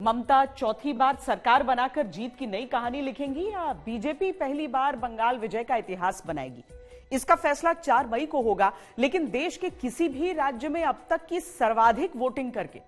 ममता चौथी बार सरकार बनाकर जीत की नई कहानी लिखेंगी या बीजेपी पहली बार बंगाल विजय का इतिहास बनाएगी? इसका फैसला 4 मई को होगा। लेकिन देश के किसी भी राज्य में अब तक की सर्वाधिक वोटिंग करके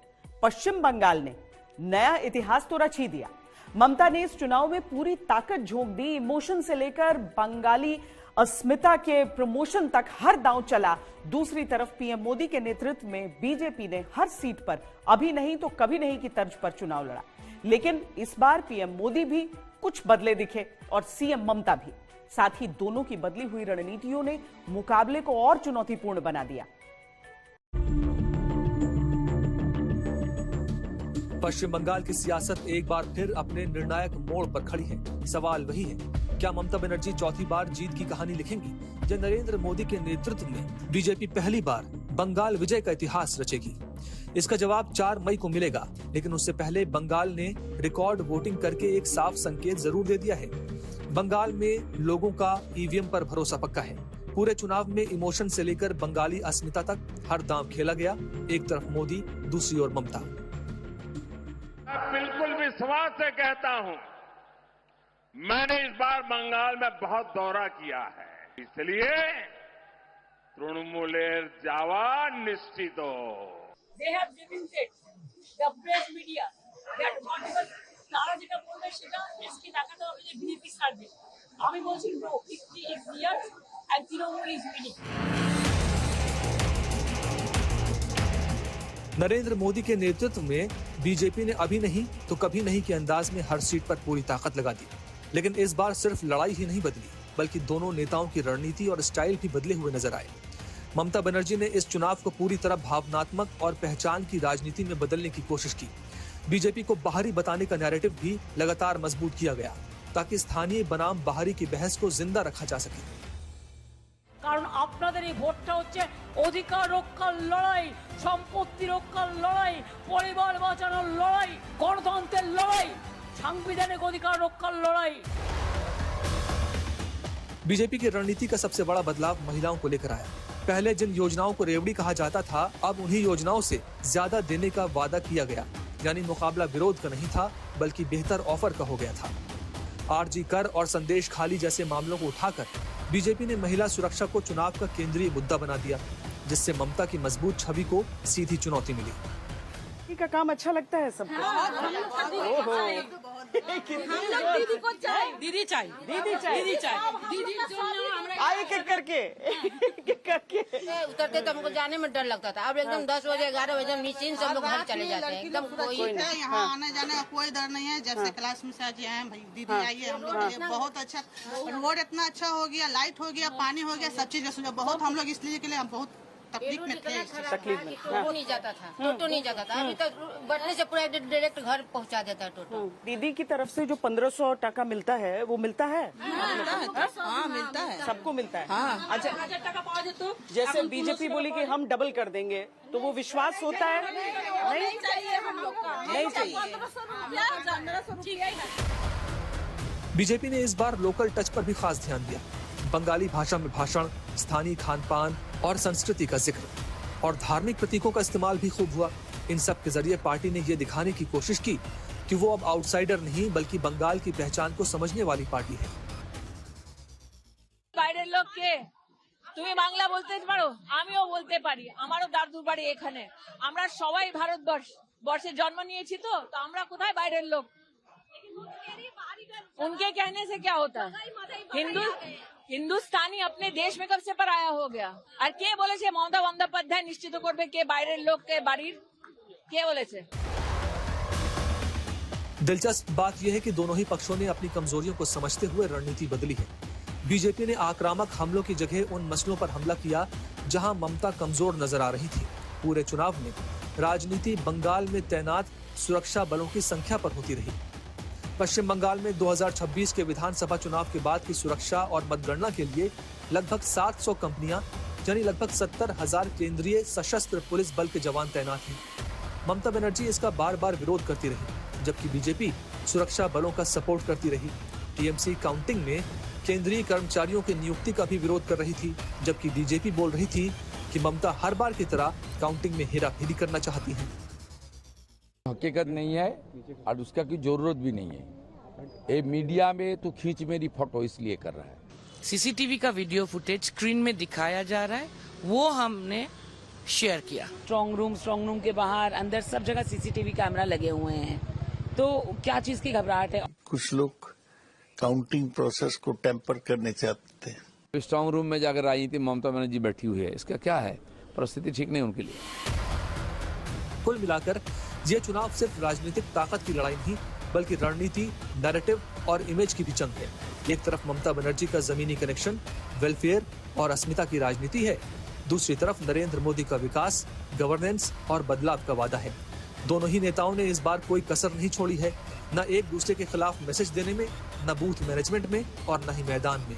पश्चिम बंगाल ने नया इतिहास तो रच ही दिया। ममता ने इस चुनाव में पूरी ताकत झोंक दी। इमोशन से लेकर बंगाली अस्मिता के प्रमोशन तक हर दांव चला। दूसरी तरफ पीएम मोदी के नेतृत्व में बीजेपी ने हर सीट पर अभी नहीं तो कभी नहीं की तर्ज पर चुनाव लड़ा। लेकिन इस बार पीएम मोदी भी कुछ बदले दिखे और सीएम ममता भी। साथ ही दोनों की बदली हुई रणनीतियों ने मुकाबले को और चुनौतीपूर्ण बना दिया। पश्चिम बंगाल की सियासत एक बार फिर अपने निर्णायक मोड़ पर खड़ी है। सवाल वही है, क्या ममता बनर्जी चौथी बार जीत की कहानी लिखेंगी या नरेंद्र मोदी के नेतृत्व में बीजेपी पहली बार बंगाल विजय का इतिहास रचेगी? इसका जवाब 4 मई को मिलेगा। लेकिन उससे पहले बंगाल ने रिकॉर्ड वोटिंग करके एक साफ संकेत जरूर दे दिया है। बंगाल में लोगों का ईवीएम पर भरोसा पक्का है। पूरे चुनाव में इमोशन से लेकर बंगाली अस्मिता तक हर दांव खेला गया। एक तरफ मोदी, दूसरी ओर ममता। मैं बिल्कुल विश्वास से कहता हूं, मैंने इस बार बंगाल में बहुत दौरा किया है, इसलिए तृणमूलेर जावा निश्चितो। They have limited the press media that whatever তারা যেটা বলবে সেটা এসকে দেখাতে হবে যে বিজেপি ছাড়বে। আমি বলছি no, 50 years and Trinamool is winning। Narendra Modi के नेतृत्व में बीजेपी ने अभी नहीं तो कभी नहीं के अंदाज में हर सीट पर पूरी ताकत लगा दी। लेकिन इस बार सिर्फ लड़ाई ही नहीं बदली, बल्कि दोनों नेताओं की रणनीति और स्टाइल भी बदले हुए नजर आए। ममता बनर्जी ने इस चुनाव को पूरी तरह भावनात्मक और पहचान की राजनीति में बदलने की कोशिश की। बीजेपी को बाहरी बताने का नैरेटिव भी लगातार मजबूत किया गया, ताकि स्थानीय बनाम बाहरी की बहस को जिंदा रखा जा सके। কারণ আপনাদের এই ভোটটা হচ্ছে অধিকার রক্ষার লড়াই, সম্পত্তি রক্ষার লড়াই, পরিবার বাঁচানোর লড়াই, গণতন্ত্রের লড়াই, সাংবিধানিক অধিকার রক্ষার লড়াই। बीजेपी की रणनीति का सबसे बड़ा बदलाव महिलाओं को लेकर आया। पहले जिन योजनाओं को रेवड़ी कहा जाता था, अब उन्हीं योजनाओं से ज्यादा देने का वादा किया गया। यानी मुकाबला विरोध का नहीं था, बल्कि बेहतर ऑफर का हो गया था। आरजी कर और संदेश खाली जैसे मामलों को उठाकर बीजेपी ने महिला सुरक्षा को चुनाव का केंद्रीय मुद्दा बना दिया, जिससे ममता की मजबूत छवि को सीधी चुनौती मिली। का काम अच्छा लगता है सबको। दीदी को चाहिए, दीदी चाहिए, दीदी चाहिए, दीदी चाहिए, दीदी आए के करके उतरते तो हमको जाने में डर लगता था। अब एकदम 10 बजे 11 बजे निश्चिंत सब लोग घर चले जाते हैं। एकदम कोई यहाँ आने जाने का कोई डर नहीं है। जब से क्लास में से आज आए हैं, भाई दीदी आइए, हम लोग बहुत अच्छा रोड इतना अच्छा हो गया, लाइट हो गया, पानी हो गया, सब चीज का सुविधा बहुत हम लोग इसलिए के लिए हम बहुत तकलीफ में थे। टोटो नहीं जाता था, टोटो नहीं जाता था। अभी तक बढ़ने से पूरा डायरेक्ट घर पहुंचा देता है टोटो। दीदी की तरफ से जो 1500 टका मिलता है वो मिलता है? हाँ मिलता है, सबको मिलता है। हाँ। अच्छा, जैसे बीजेपी बोली कि हम डबल कर देंगे, तो वो विश्वास होता है? नहीं चाहिए हम लोग का, नहीं चाहिए। बीजेपी ने इस बार लोकल टच पर भी खास ध्यान दिया। बंगाली भाषा में भाषण, स्थानीय खान पान और संस्कृति का जिक्र और धार्मिक प्रतीकों का इस्तेमाल भी खूब हुआ। इन सब के जरिए पार्टी ने ये दिखाने की कोशिश की कि वो अब आउटसाइडर नहीं, बल्कि बंगाल की पहचान को समझने वाली पार्टी है। বাইরের লোককে তুমি বাংলা বলতে পারো, আমিও বলতে পারি, আমারও দাদুর বাড়ি এখানে। আমরা সবাই ভারতবর্ষে জন্ম নিয়েছি, তো আমরা কোথায় বাইরের লোক? उनके कहने से क्या होता है? हिंदुस्तानी अपने देश में कब से पराया हो गया? और के बोले छे ममता बंदोपाध्याय निश्चित करबे के বাইরের লোককে বাড়ির? के बोले छे? दिलचस्प बात यह है कि दोनों ही पक्षों ने अपनी कमजोरियों को समझते हुए रणनीति बदली है। बीजेपी ने आक्रामक हमलों की जगह उन मसलों पर हमला किया जहां ममता कमजोर नजर आ रही थी। पूरे चुनाव में राजनीति बंगाल में तैनात सुरक्षा बलों की संख्या पर होती रही। पश्चिम बंगाल में 2026 के विधानसभा चुनाव के बाद की सुरक्षा और मतगणना के लिए लगभग 700 कंपनियां, यानी लगभग 70,000 केंद्रीय सशस्त्र पुलिस बल के जवान तैनात हैं। ममता बनर्जी इसका बार बार विरोध करती रही, जबकि बीजेपी सुरक्षा बलों का सपोर्ट करती रही। टीएमसी काउंटिंग में केंद्रीय कर्मचारियों की नियुक्ति का भी विरोध कर रही थी, जबकि बीजेपी बोल रही थी कि ममता हर बार की तरह काउंटिंग में हेराफेरी करना चाहती हैं। हकीकत नहीं है और उसका कोई जरूरत भी नहीं है। ये मीडिया में तो खींच मेरी फोटो इसलिए कर रहा है। सीसीटीवी का वीडियो फुटेज स्क्रीन में दिखाया जा रहा है, वो हमने शेयर किया। स्ट्रांग रूम के बाहर अंदर सब जगह सीसीटीवी कैमरा लगे हुए हैं, तो क्या चीज की घबराहट है? कुछ लोग काउंटिंग प्रोसेस को टेम्पर करने चाहते हैं। स्ट्रांग रूम में जाकर राजनीति ममता बनर्जी बैठी हुई है, इसका क्या है? परिस्थिति ठीक नहीं उनके लिए। कुल मिलाकर ये चुनाव सिर्फ राजनीतिक ताकत की लड़ाई नहीं बल्कि रणनीति, नैरेटिव और इमेज की भी जंग है। एक तरफ ममता बनर्जी का जमीनी कनेक्शन, वेलफेयर और अस्मिता की राजनीति है, दूसरी तरफ नरेंद्र मोदी का विकास, गवर्नेंस और बदलाव का वादा है। दोनों ही नेताओं ने इस बार कोई कसर नहीं छोड़ी है, न एक दूसरे के खिलाफ मैसेज देने में, न बूथ मैनेजमेंट में और न ही मैदान में।